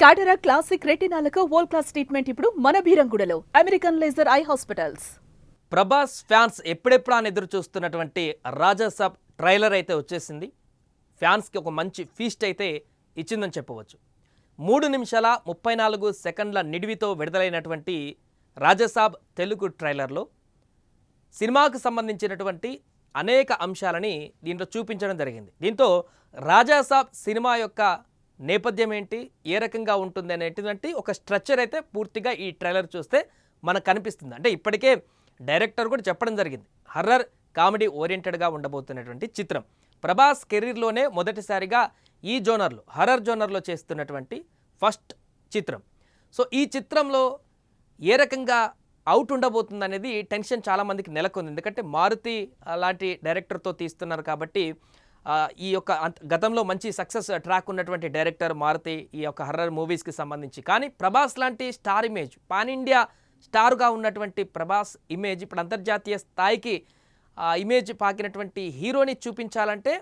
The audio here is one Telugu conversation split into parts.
టాటరా క్లాసిక్ రెటినాలకు వరల్డ్ క్లాస్ ట్రీట్మెంట్ ఇప్పుడు మన భీరంగూడలో American laser eye hospitals. Prabhas fans ఎప్పుడెప్పుడు అని ఎదురు చూస్తున్నటువంటి రాజాసాబ్ ట్రైలర్ అయితే వచ్చేసింది. ఫ్యాన్స్కి ఒక మంచి ఫీస్ట్ అయితే ఇచ్చిందని చెప్పవచ్చు. 3 నిమిషాల 34 సెకండ్ల నిడివితో విడుదలైనటువంటి రాజాసాబ్ తెలుగు ట్రైలర్లో సినిమాకు సంబంధించినటువంటి అనేక అంశాలని దీంట్లో చూపించడం జరిగింది. దీంతో రాజాసాబ్ సినిమా యొక్క నేపథ్యం ఏంటి, ఏ రకంగా ఉంటుంది అనేటువంటి ఒక స్ట్రక్చర్ అయితే పూర్తిగా ఈ ట్రైలర్ చూస్తే మనకు కనిపిస్తుంది. అంటే ఇప్పటికే డైరెక్టర్ కూడా చెప్పడం జరిగింది, హర్రర్ కామెడీ ఓరియంటెడ్గా ఉండబోతున్నటువంటి చిత్రం. ప్రభాస్ కెరీర్లోనే మొదటిసారిగా ఈ జోనర్లో హర్రర్ జోనర్లో చేస్తున్నటువంటి ఫస్ట్ చిత్రం. సో ఈ చిత్రంలో ఏ రకంగా అవుట్ ఉండబోతుంది అనేది టెన్షన్ చాలామందికి నెలకొంది. ఎందుకంటే మారుతి లాంటి డైరెక్టర్తో తీస్తున్నారు కాబట్టి ఈ యొక్క గతంలో మంచి సక్సెస్ ట్రాక్ ఉన్నటువంటి డైరెక్టర్ మారుతి ఈ యొక్క హర్రర్ మూవీస్కి సంబంధించి. కానీ ప్రభాస్ లాంటి స్టార్ ఇమేజ్, పాన్ ఇండియా స్టార్గా ఉన్నటువంటి ప్రభాస్ ఇమేజ్ ఇప్పుడు అంతర్జాతీయ స్థాయికి ఇమేజ్ పాకినటువంటి హీరోని చూపించాలంటే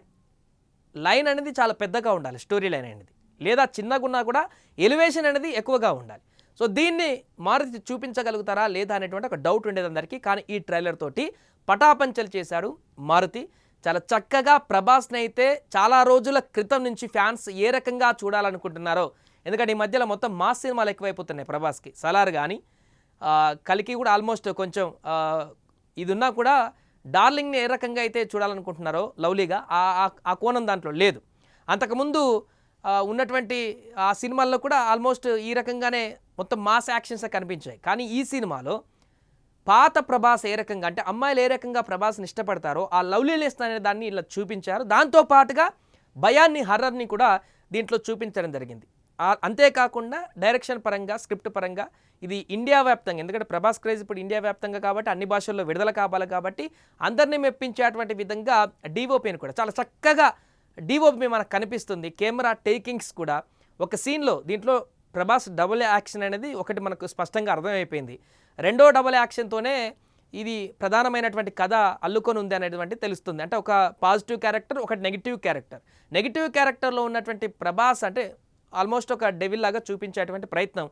లైన్ అనేది చాలా పెద్దగా ఉండాలి, స్టోరీ లైన్ అనేది, లేదా చిన్నగా ఉన్నా కూడా ఎలివేషన్ అనేది ఎక్కువగా ఉండాలి. సో దీన్ని మారుతి చూపించగలుగుతారా లేదా అనేటువంటి ఒక డౌట్ ఉండేది అందరికీ. కానీ ఈ ట్రైలర్ తోటి పటాపంచలు చేశాడు మారుతి. చాలా చక్కగా ప్రభాస్ని అయితే చాలా రోజుల క్రితం నుంచి ఫ్యాన్స్ ఏ రకంగా చూడాలనుకుంటున్నారో, ఎందుకంటే ఈ మధ్యలో మొత్తం మాస్ సినిమాలు ఎక్కువైపోతున్నాయి ప్రభాస్కి. సలార్ కానీ కలికి కూడా ఆల్మోస్ట్ కొంచెం ఇది ఉన్నా కూడా డార్లింగ్ని ఏ రకంగా అయితే చూడాలనుకుంటున్నారో లవ్లీగా ఆ కోణం దాంట్లో లేదు. అంతకుముందు ఉన్నటువంటి ఆ సినిమాల్లో కూడా ఆల్మోస్ట్ ఈ రకంగానే మొత్తం మాస్ యాక్షన్స్ కనిపించాయి. కానీ ఈ సినిమాలో పాత ప్రభాస్ ఏ రకంగా అంటే అమ్మాయిలు ఏ రకంగా ప్రభాస్ని ఇష్టపడతారో ఆ లవ్లీనెస్ అనే దాన్ని ఇలా చూపించారు. దాంతోపాటుగా భయాన్ని, హర్రర్ని కూడా దీంట్లో చూపించడం జరిగింది. అంతేకాకుండా డైరెక్షన్ పరంగా, స్క్రిప్ట్ పరంగా ఇది ఇండియా వ్యాప్తంగా, ఎందుకంటే ప్రభాస్ క్రేజ్ ఇప్పుడు ఇండియా వ్యాప్తంగా కాబట్టి అన్ని భాషల్లో విడుదల కావాలి కాబట్టి అందరినీ మెప్పించేటువంటి విధంగా డిఓపిని కూడా చాలా చక్కగా డిఓపి మనకు కనిపిస్తుంది. కెమెరా టేకింగ్స్ కూడా ఒక సీన్లో దీంట్లో ప్రభాస్ డబుల్ యాక్షన్ అనేది ఒకటి మనకు స్పష్టంగా అర్థమైపోయింది. రెండో డబుల్ యాక్షన్తోనే ఇది ప్రధానమైనటువంటి కథ అల్లుకొని ఉంది అనేటువంటి తెలుస్తుంది. అంటే ఒక పాజిటివ్ క్యారెక్టర్, ఒకటి నెగిటివ్ క్యారెక్టర్. నెగిటివ్ క్యారెక్టర్లో ఉన్నటువంటి ప్రభాస్ అంటే ఆల్మోస్ట్ ఒక డెవిల్ లాగా చూపించేటువంటి ప్రయత్నం.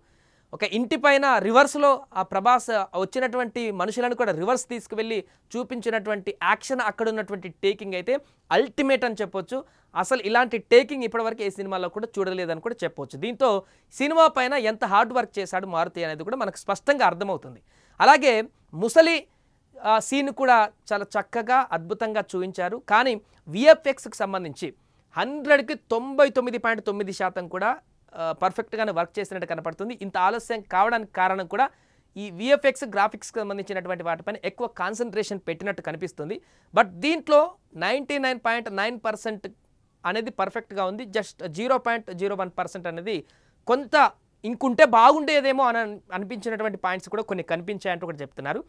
ఒక ఇంటి పైన రివర్స్లో ఆ ప్రభాస్ వచ్చినటువంటి మనుషులను కూడా రివర్స్ తీసుకువెళ్ళి చూపించినటువంటి యాక్షన్, అక్కడ ఉన్నటువంటి టేకింగ్ అయితే అల్టిమేట్ అని చెప్పొచ్చు. అసలు ఇలాంటి టేకింగ్ ఇప్పటివరకు ఏ సినిమాలో కూడా చూడలేదని కూడా చెప్పవచ్చు. దీంతో సినిమా పైన ఎంత హార్డ్ వర్క్ చేశాడు మారుతి అనేది కూడా మనకు స్పష్టంగా అర్థమవుతుంది. అలాగే ముసలి సీన్ కూడా చాలా చక్కగా అద్భుతంగా చూపించారు. కానీ విఎఫ్ఎక్స్కి సంబంధించి 100కి 99.9% కూడా పర్ఫెక్ట్గానే వర్క్ చేసినట్టు కనపడుతుంది. ఇంత ఆలస్యం కావడానికి కారణం కూడా ఈ విఎఫ్ఎక్స్, గ్రాఫిక్స్కి సంబంధించినటువంటి వాటిపైన ఎక్కువ కాన్సన్ట్రేషన్ పెట్టినట్టు కనిపిస్తుంది. బట్ దీంట్లో 99.9% అనేది పర్ఫెక్ట్గా ఉంది. జస్ట్ 0.01% అనేది కొంత ఇంకుంటే బాగుండేదేమో అని అనిపించినటువంటి పాయింట్స్ కూడా కొన్ని కనిపించాయంటూ కూడా చెప్తున్నారు.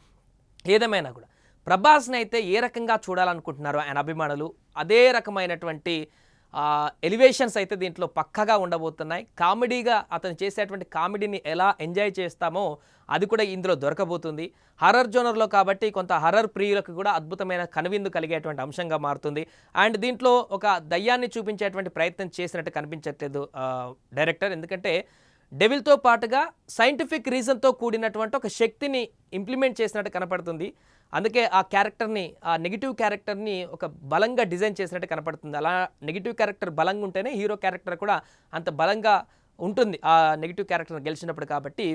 ఏదేమైనా కూడా ప్రభాస్ని అయితే ఏ రకంగా చూడాలనుకుంటున్నారో ఆయన అభిమానులు, అదే రకమైనటువంటి ఎలివేషన్స్ అయితే దీంట్లో పక్కగా ఉండబోతున్నాయి. కామెడీగా అతను చేసేటువంటి కామెడీని ఎలా ఎంజాయ్ చేస్తామో అది కూడా ఇందులో దొరకబోతుంది. హర్రర్ జోనర్లో కాబట్టి కొంత హర్రర్ ప్రియులకు కూడా అద్భుతమైన కనువిందు కలిగేటువంటి అంశంగా మారుతుంది. అండ్ దీంట్లో ఒక దయ్యాన్ని చూపించేటువంటి ప్రయత్నం చేసినట్టు కనిపించట్లేదు డైరెక్టర్. ఎందుకంటే డెవిల్తో పాటుగా సైంటిఫిక్ రీజన్తో కూడినటువంటి ఒక శక్తిని ఇంప్లిమెంట్ చేసినట్టు కనపడుతుంది. అందుకే ఆ క్యారెక్టర్ని, ఆ నెగిటివ్ క్యారెక్టర్ని ఒక బలంగా డిజైన్ చేసినట్టు కనపడుతుంది. అలా నెగిటివ్ క్యారెక్టర్ బలంగా ఉంటేనే హీరో క్యారెక్టర్ కూడా అంత బలంగా ఉంటుంది ఆ నెగిటివ్ క్యారెక్టర్ గెలిచినప్పుడు. కాబట్టి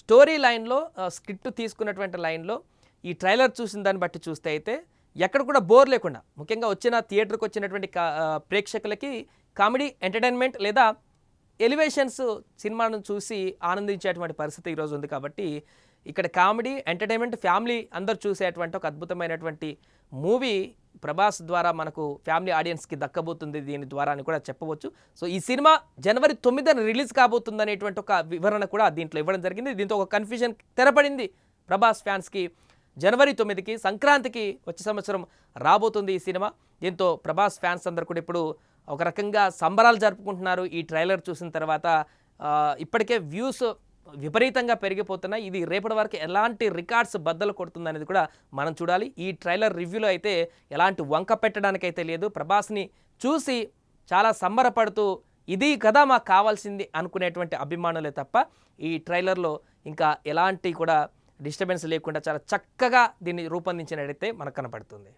స్టోరీ లైన్లో, స్క్రిప్ట్ తీసుకున్నటువంటి లైన్లో ఈ ట్రైలర్ చూసిన దాన్ని బట్టి చూస్తే అయితే ఎక్కడ కూడా బోర్ లేకుండా, ముఖ్యంగా థియేటర్కి వచ్చినటువంటి ప్రేక్షకులకి కామెడీ, ఎంటర్టైన్మెంట్ లేదా ఎలివేషన్స్ సినిమాను చూసి ఆనందించేటువంటి పరిస్థితి ఈరోజు ఉంది. కాబట్టి ఇక్కడ కామెడీ, ఎంటర్టైన్మెంట్, ఫ్యామిలీ అందరూ చూసేటువంటి ఒక అద్భుతమైనటువంటి మూవీ ప్రభాస్ ద్వారా మనకు ఫ్యామిలీ ఆడియన్స్కి దక్కబోతుంది దీని ద్వారా అని కూడా చెప్పవచ్చు. సో ఈ సినిమా జనవరి 9న రిలీజ్ కాబోతుంది అనేటువంటి ఒక వివరణ కూడా దీంట్లో ఇవ్వడం జరిగింది. దీంతో ఒక కన్ఫ్యూజన్ తెరపడింది ప్రభాస్ ఫ్యాన్స్కి. జనవరి 9కి సంక్రాంతికి వచ్చే సంవత్సరం రాబోతుంది ఈ సినిమా. దీంతో ప్రభాస్ ఫ్యాన్స్ అందరూ కూడా ఇప్పుడు ఒక రకంగా సంబరాలు జరుపుకుంటున్నారు. ఈ ట్రైలర్ చూసిన తర్వాత ఇప్పటికే వ్యూస్ విపరీతంగా పెరిగిపోతున్నాయి. ఇది రేపటి వరకు ఎలాంటి రికార్డ్స్ బద్దలు కొడుతుంది అనేది కూడా మనం చూడాలి. ఈ ట్రైలర్ రివ్యూలో అయితే ఎలాంటి వంక పెట్టడానికైతే లేదు. ప్రభాస్ని చూసి చాలా సంబరపడుతూ ఇది కదా మాకు కావాల్సింది అనుకునేటువంటి అభిమానులే తప్ప ఈ ట్రైలర్లో ఇంకా ఎలాంటి కూడా డిస్టర్బెన్స్ లేకుండా చాలా చక్కగా దీన్ని రూపొందించినట్టయితే మనకు కనపడుతుంది.